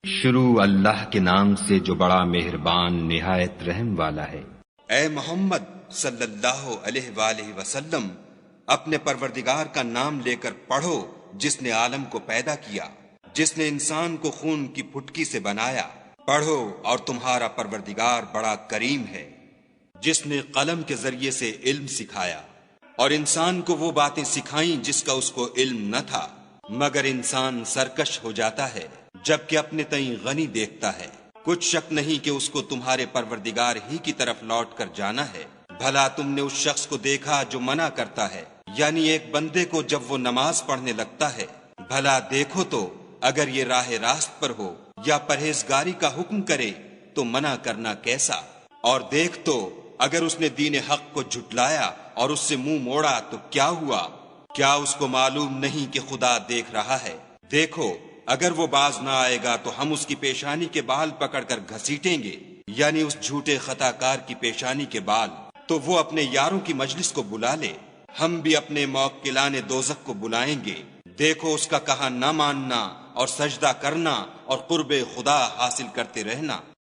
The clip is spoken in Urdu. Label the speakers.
Speaker 1: شروع اللہ کے نام سے جو بڑا مہربان نہایت رحم والا ہے۔
Speaker 2: اے محمد صلی اللہ علیہ وآلہ وسلم، اپنے پروردگار کا نام لے کر پڑھو جس نے عالم کو پیدا کیا، جس نے انسان کو خون کی پھٹکی سے بنایا۔ پڑھو اور تمہارا پروردگار بڑا کریم ہے، جس نے قلم کے ذریعے سے علم سکھایا اور انسان کو وہ باتیں سکھائیں جس کا اس کو علم نہ تھا، مگر انسان سرکش ہو جاتا ہے جبکہ اپنے تئیں غنی دیکھتا ہے۔ کچھ شک نہیں کہ اس کو تمہارے پروردگار ہی کی طرف لوٹ کر جانا ہے۔ بھلا تم نے اس شخص کو دیکھا جو منع کرتا ہے، یعنی ایک بندے کو جب وہ نماز پڑھنے لگتا ہے؟ بھلا دیکھو تو اگر یہ راہ راست پر ہو یا پرہیزگاری کا حکم کرے تو منع کرنا کیسا؟ اور دیکھ تو اگر اس نے دین حق کو جھٹلایا اور اس سے منہ موڑا تو کیا ہوا؟ کیا اس کو معلوم نہیں کہ خدا دیکھ رہا ہے؟ دیکھو اگر وہ باز نہ آئے گا تو ہم اس کی پیشانی کے بال پکڑ کر گھسیٹیں گے، یعنی اس جھوٹے خطا کار کی پیشانی کے بال۔ تو وہ اپنے یاروں کی مجلس کو بلا لے، ہم بھی اپنے موکلان دوزخ کو بلائیں گے۔ دیکھو اس کا کہا نہ ماننا اور سجدہ کرنا اور قرب خدا حاصل کرتے رہنا۔